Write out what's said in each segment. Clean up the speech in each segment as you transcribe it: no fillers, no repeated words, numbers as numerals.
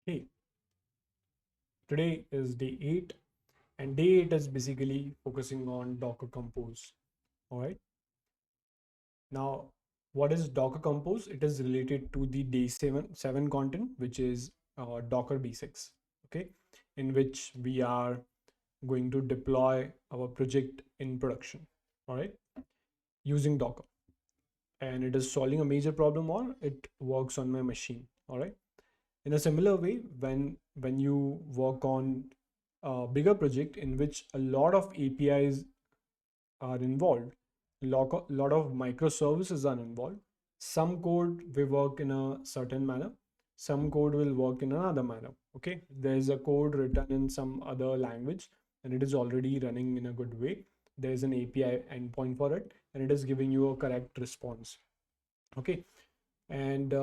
Hey, today is day 8, and day 8 is basically focusing on Docker Compose. All right. Now, what is Docker Compose? It is related to the day 7 content, which is Docker Basics. Okay, in which we are going to deploy our project in production. All right, using Docker, and it is solving a major problem, or it works on my machine. All right. In a similar way, when you work on a bigger project in which a lot of APIs are involved, lot of microservices are involved, some code will work in a certain manner, some code will work in another manner. Okay, there is a code written in some other language and it is already running in a good way. There is an API endpoint for it and it is giving you a correct response. Okay, and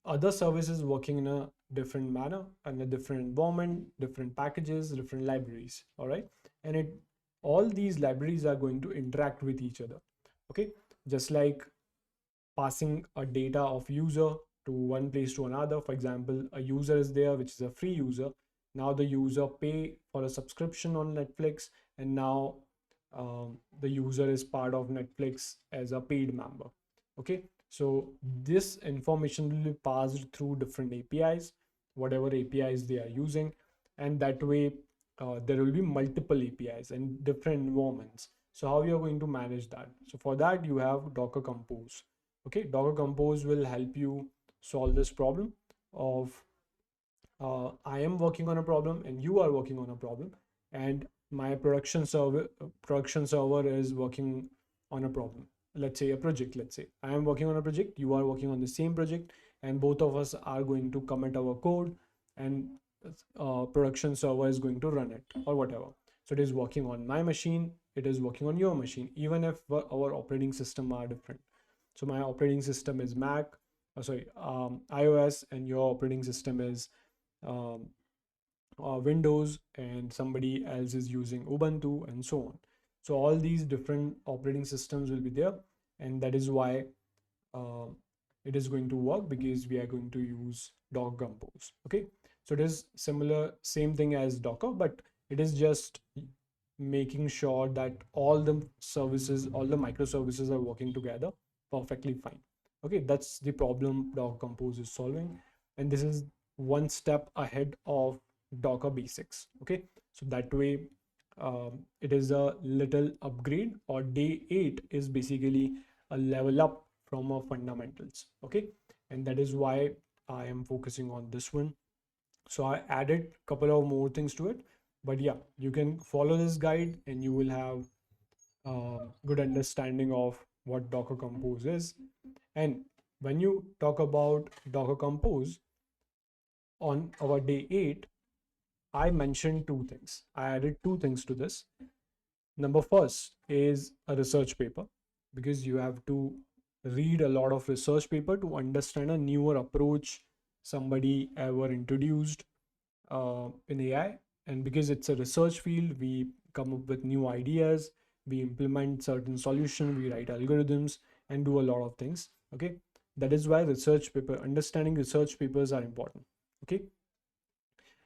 other services working in a different manner and a different environment, different packages, different libraries. All right, and it all these libraries are going to interact with each other. Okay, just like passing a data of user to one place to another. For example, a user is there which is a free user. Now the user pay for a subscription on Netflix, and now the user is part of Netflix as a paid member. Okay, so this information will be passed through different APIs, whatever APIs they are using, and that way there will be multiple APIs and different environments. So how you are going to manage that? So for that you have Docker Compose. Okay, Docker Compose will help you solve this problem of I am working on a problem and you are working on a problem, and my production server is working on a problem. Let's say a project. Let's say I am working on a project, you are working on the same project, and both of us are going to commit our code, and production server is going to run it or whatever. So it is working on my machine, it is working on your machine, even if our operating system are different. So my operating system is Mac, iOS, and your operating system is um, Windows, and somebody else is using Ubuntu, and so on. So all these different operating systems will be there, and that is why uh, it is going to work, because we are going to use Docker Compose. Okay, so it is similar, same thing as Docker, but it is just making sure that all the services, all the microservices are working together perfectly fine. Okay, that's the problem Docker Compose is solving, and this is one step ahead of Docker Basics. Okay, so that way it is a little upgrade, or day 8 is basically a level up from our fundamentals. Okay, and that is why I am focusing on this one. So I added a couple of more things to it, but yeah, you can follow this guide and you will have good understanding of what Docker Compose is. And when you talk about Docker Compose on our day 8, I mentioned two things. I added two things to this. Number first is a research paper, because you have to read a lot of research paper to understand a newer approach somebody ever introduced in AI. And because it's a research field, we come up with new ideas, we implement certain solutions, we write algorithms, and do a lot of things. Okay, that is why understanding research papers are important. Okay,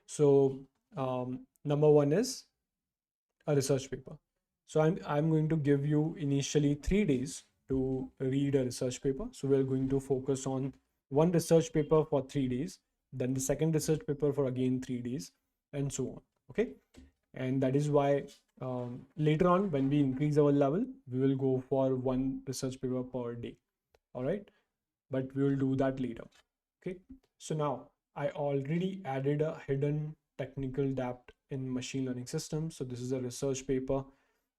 so number one is a research paper. So I'm going to give you initially 3 days to read a research paper. So we're going to focus on one research paper for 3 days, then the second research paper for again 3 days, and so on. Okay, and that is why later on when we increase our level, we will go for one research paper per day. All right, but we will do that later. Okay, so now I already added a hidden technical depth in machine learning systems. So this is a research paper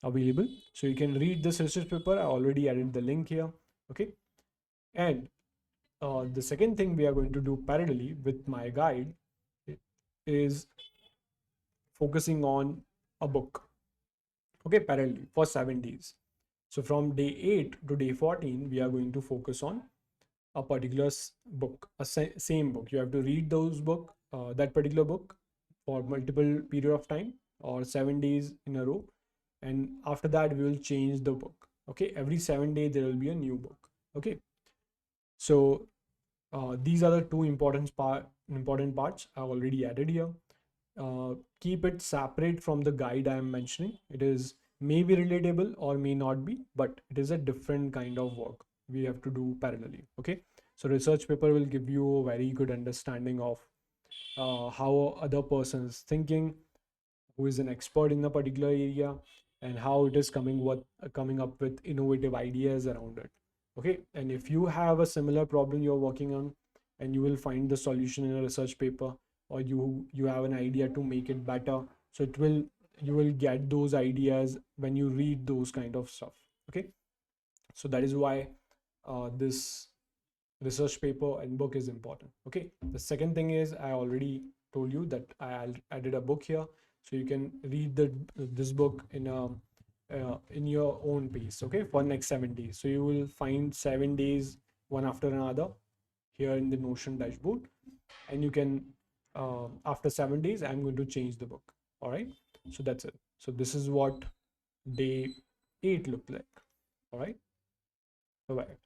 available, so you can read this research paper. I already added the link here. Okay, and the second thing we are going to do parallelly with my guide is focusing on a book. Okay, parallelly for 7 days. So from day 8 to day 14, we are going to focus on a particular book, same book. You have to read that particular book for multiple period of time, or 7 days in a row. And after that, we will change the book. Okay, every 7 days there will be a new book. Okay, so these are the two important important parts I already added here. Keep it separate from the guide I am mentioning. It is may be relatable or may not be, but it is a different kind of work we have to do parallelly. Okay, so research paper will give you a very good understanding of how other person is thinking, who is an expert in a particular area, and how it is coming up with innovative ideas around it. Okay, and if you have a similar problem you're working on, and you will find the solution in a research paper, or you have an idea to make it better, so it will you will get those ideas when you read those kind of stuff. Okay, so that is why this research paper and book is important. Okay, the second thing is I already told you that I added a book here, so you can read this book in your own pace. Okay, for next 7 days, so you will find 7 days one after another here in the Notion dashboard, and you can after 7 days I'm going to change the book. All right, so that's it. So this is what day 8 looked like. All right, bye bye.